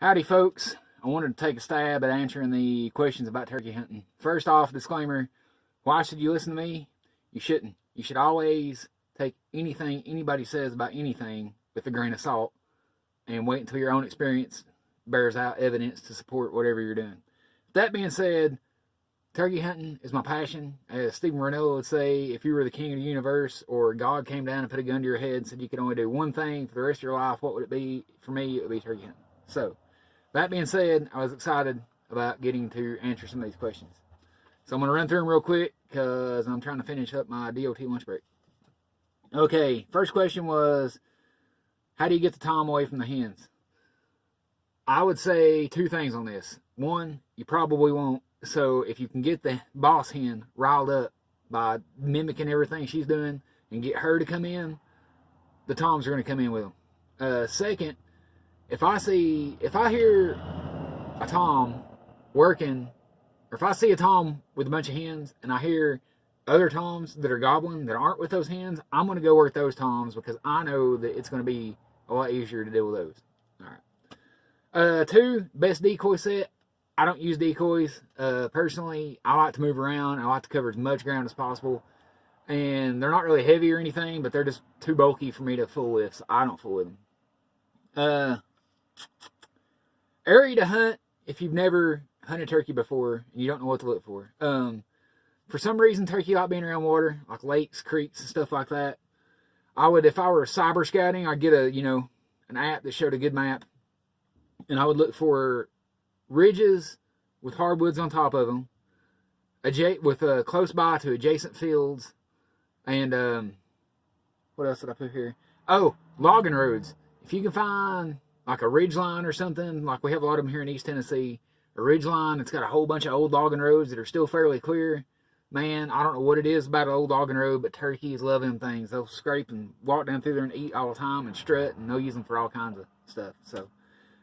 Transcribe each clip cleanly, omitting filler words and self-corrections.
Howdy folks, I wanted to take a stab at answering the questions about turkey hunting. First off, disclaimer, why should you listen to me? You shouldn't. You should always take anything anybody says about anything with a grain of salt and wait until your own experience bears out evidence to support whatever you're doing. That being said, turkey hunting is my passion. As Stephen Ranella would say, if you were the king of the universe or God came down and put a gun to your head and said you could only do one thing for the rest of your life, what would it be? For me, it would be turkey hunting. So, that being said, I was excited about getting to answer some of these questions. So I'm going to run through them real quick because I'm trying to finish up my DOT lunch break. Okay, first question was, how do you get the tom away from the hens? I would say two things on this. One, you probably won't. So if you can get the boss hen riled up by mimicking everything she's doing and get her to come in, the toms are going to come in with them. Second, if I hear a tom working, or if I see a tom with a bunch of hens and I hear other toms that are gobbling that aren't with those hens, I'm going to go work those toms because I know that it's going to be a lot easier to deal with those. All right. Two, best decoy set. I don't use decoys. Personally, I like to move around. I like to cover as much ground as possible. And they're not really heavy or anything, but they're just too bulky for me to fool with, so I don't fool with them. Area to hunt if you've never hunted turkey before and you don't know what to look for. For some reason, turkey like being around water, like lakes, creeks, and stuff like that. If I were cyber scouting, I'd get an app that showed a good map, and I would look for ridges with hardwoods on top of them, close by to adjacent fields, and what else did I put here? Oh, logging roads. If you can find like a ridge line or something, like we have a lot of them here in East Tennessee, a ridge line that's got a whole bunch of old logging roads that are still fairly clear. Man, I don't know what it is about an old logging road, but turkeys love them things. They'll scrape and walk down through there and eat all the time and strut, and they'll use them for all kinds of stuff. So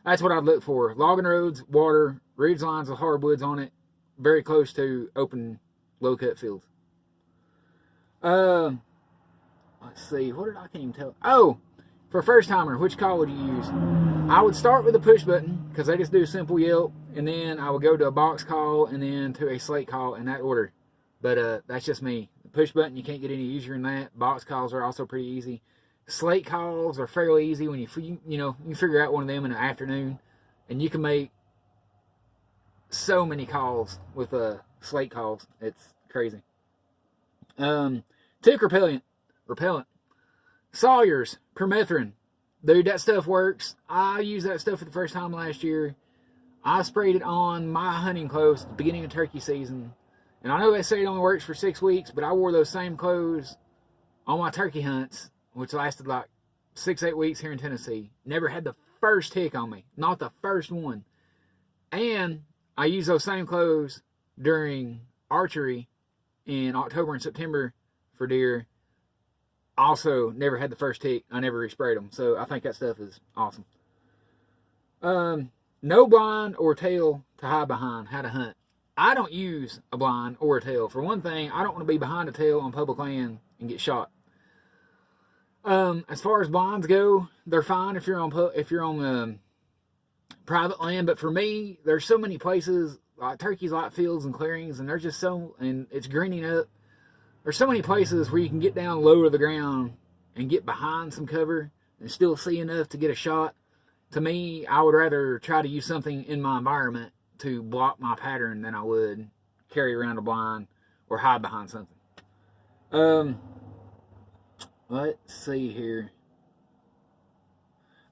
that's what I'd look for. Logging roads, water, ridge lines with hardwoods on it, very close to open, low-cut fields. Let's see, what did I can't even tell? Oh, for a first-timer, which call would you use? I would start with a push button, because they just do a simple yelp, and then I would go to a box call, and then to a slate call in that order. But that's just me. The push button, you can't get any easier than that. Box calls are also pretty easy. Slate calls are fairly easy when you figure out one of them in the afternoon, and you can make so many calls with slate calls. It's crazy. Tick repellent. Sawyer's Permethrin. Dude, that stuff works. I used that stuff for the first time last year. I sprayed it on my hunting clothes at the beginning of turkey season. And I know they say it only works for 6 weeks, but I wore those same clothes on my turkey hunts, which lasted like 6-8 weeks here in Tennessee. Never had the first tick on me. Not the first one. And I used those same clothes during archery in October and September for deer. Also, never had the first tick. I never resprayed them. So I think that stuff is awesome. No blind or tail to hide behind. How to hunt. I don't use a blind or a tail. For one thing, I don't want to be behind a tail on public land and get shot. As far as blinds go, they're fine if you're on private land. But for me, there's so many places like turkeys like fields and clearings, and and it's greening up. There's so many places where you can get down low to the ground and get behind some cover and still see enough to get a shot. To me, I would rather try to use something in my environment to block my pattern than I would carry around a blind or hide behind something. Let's see here.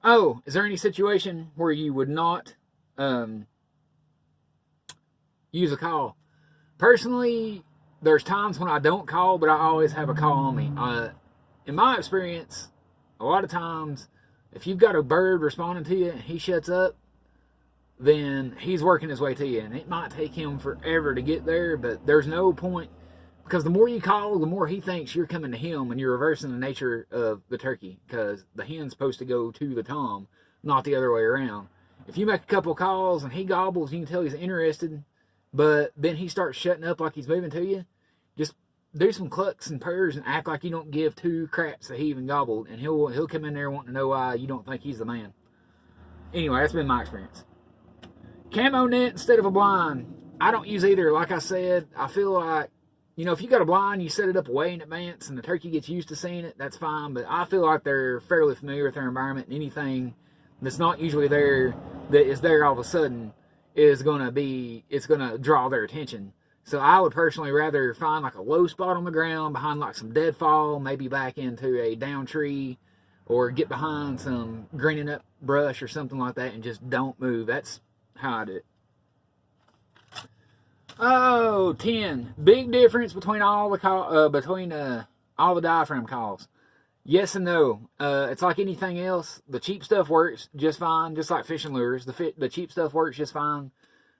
Oh, is there any situation where you would not use a call? Personally, there's times when I don't call, but I always have a call on me. In my experience, a lot of times, if you've got a bird responding to you and he shuts up, then he's working his way to you. And it might take him forever to get there, but there's no point. Because the more you call, the more he thinks you're coming to him, and you're reversing the nature of the turkey. Because the hen's supposed to go to the tom, not the other way around. If you make a couple calls and he gobbles, you can tell he's interested. But then he starts shutting up like he's moving to you. Just do some clucks and purrs and act like you don't give two craps that he even gobbled. And he'll come in there wanting to know why you don't think he's the man. Anyway, that's been my experience. Camo net instead of a blind. I don't use either. Like I said, I feel like, you know, if you got a blind, you set it up way in advance and the turkey gets used to seeing it, that's fine. But I feel like they're fairly familiar with their environment, and anything that's not usually there that is there all of a sudden is going to draw their attention. So I would personally rather find like a low spot on the ground behind like some deadfall, maybe back into a down tree, or get behind some greening up brush or something like that and just don't move. That's how I do it. Oh, 10. Big difference between all the all the diaphragm calls. Yes and no. It's like anything else. The cheap stuff works just fine, just like fishing lures. The cheap stuff works just fine.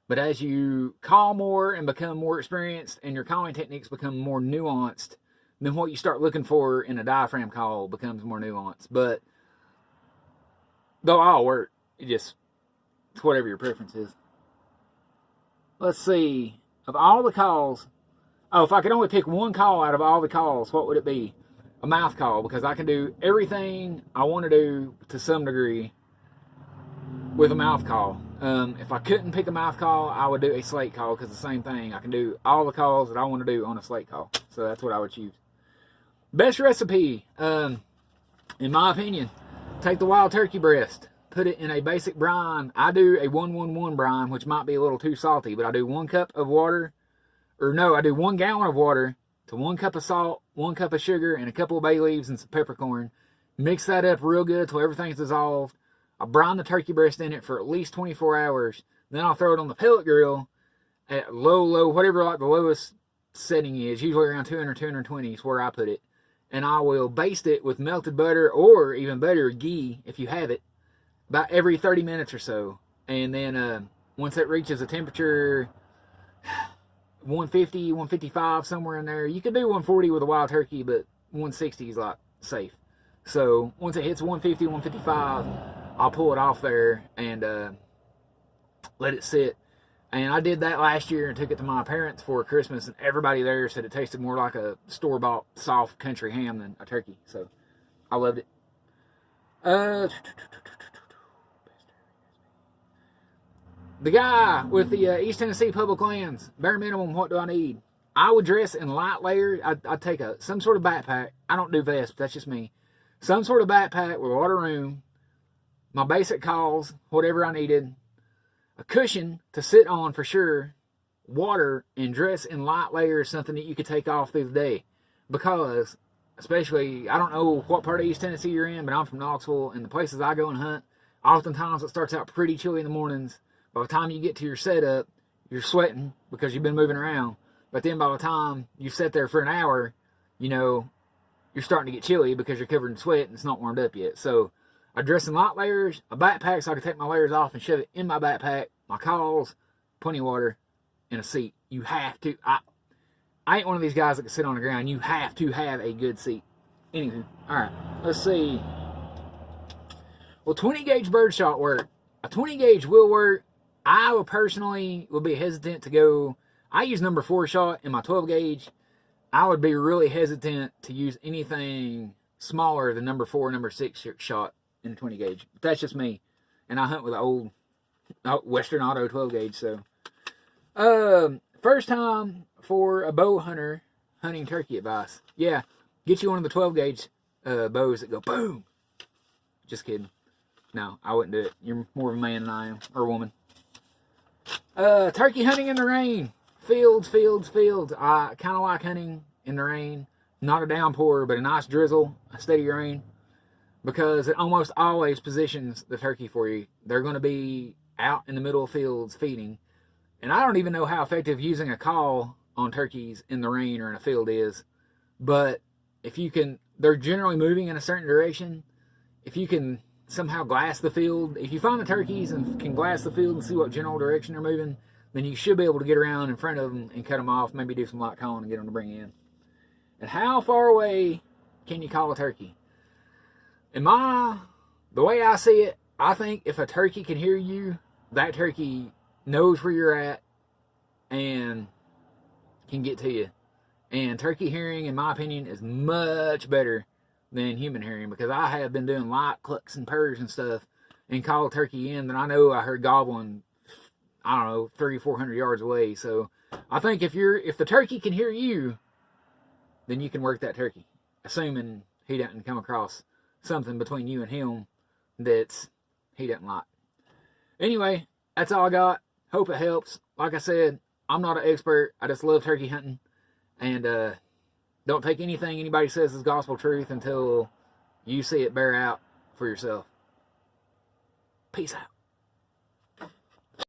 But as you call more and become more experienced and your calling techniques become more nuanced, then what you start looking for in a diaphragm call becomes more nuanced. But they'll all work. It's whatever your preference is. Let's see. Of all the calls, if I could only pick one call out of all the calls, what would it be? A mouth call, because I can do everything I want to do to some degree with a mouth call. If I couldn't pick a mouth call, I would do a slate call, because the same thing. I can do all the calls that I want to do on a slate call. So that's what I would choose. Best recipe, in my opinion, take the wild turkey breast, put it in a basic brine. I do a 1-1-1 brine, which might be a little too salty, but I do 1 cup of water, I do 1 gallon of water to 1 cup of salt, 1 cup of sugar, and a couple of bay leaves and some peppercorn. Mix that up real good till everything's dissolved. I brine the turkey breast in it for at least 24 hours. Then I'll throw it on the pellet grill at low, whatever like the lowest setting is, usually around 200, 220 is where I put it. And I will baste it with melted butter, or even butter or ghee if you have it, about every 30 minutes or so. And then once it reaches a temperature 150, 155, somewhere in there. You could do 140 with a wild turkey, but 160 is like safe. So once it hits 150, 155, I'll pull it off there and let it sit. And I did that last year and took it to my parents for Christmas, and everybody there said it tasted more like a store-bought soft country ham than a turkey. So I loved it. The guy with the East Tennessee Public Lands, bare minimum, what do I need? I would dress in light layers. I'd take some sort of backpack. I don't do vests, but that's just me. Some sort of backpack with a lot of room, my basic calls, whatever I needed, a cushion to sit on for sure, water, and dress in light layers, something that you could take off through the day. Because, especially, I don't know what part of East Tennessee you're in, but I'm from Knoxville, and the places I go and hunt, oftentimes it starts out pretty chilly in the mornings. By the time you get to your setup, you're sweating because you've been moving around. But then by the time you sit there for an hour, you know, you're starting to get chilly because you're covered in sweat and it's not warmed up yet. So I dress in light layers, a backpack so I can take my layers off and shove it in my backpack, my calls, plenty of water, and a seat. You have to. I ain't one of these guys that can sit on the ground. You have to have a good seat. Anywho, all right, let's see. Will 20 gauge birdshot work? A 20 gauge will work. I will personally be hesitant to go. I use number 4 shot in my 12 gauge. I would be really hesitant to use anything smaller than number 4, number 6 shot in a 20 gauge. But that's just me. And I hunt with an old Western Auto 12 gauge. So, first time for a bow hunter hunting turkey advice. Yeah, get you one of the 12 gauge bows that go boom. Just kidding. No, I wouldn't do it. You're more of a man than I am, or a woman. Turkey hunting in the rain. Fields. I kind of like hunting in the rain. Not a downpour, but a nice drizzle, a steady rain. Because it almost always positions the turkey for you. They're going to be out in the middle of fields feeding. And I don't even know how effective using a call on turkeys in the rain or in a field is. But if you can, they're generally moving in a certain direction. If you can somehow glass the field, if you find the turkeys and can glass the field and see what general direction they're moving, then you should be able to get around in front of them and cut them off, maybe do some light calling and get them to bring in. And how far away can you call a turkey? The way I see it, I think if a turkey can hear you, that turkey knows where you're at and can get to you. And turkey hearing, in my opinion, is much better than human hearing, because I have been doing light clucks and purrs and stuff and called turkey in that I know I heard gobbling, I don't know, 300 or 400 yards away. So I think if the turkey can hear you, then you can work that turkey, assuming he doesn't come across something between you and him that's he doesn't like. Anyway, that's all I got. Hope it helps. Like I said, I'm not an expert. I just love turkey hunting. And don't take anything anybody says as gospel truth until you see it bear out for yourself. Peace out.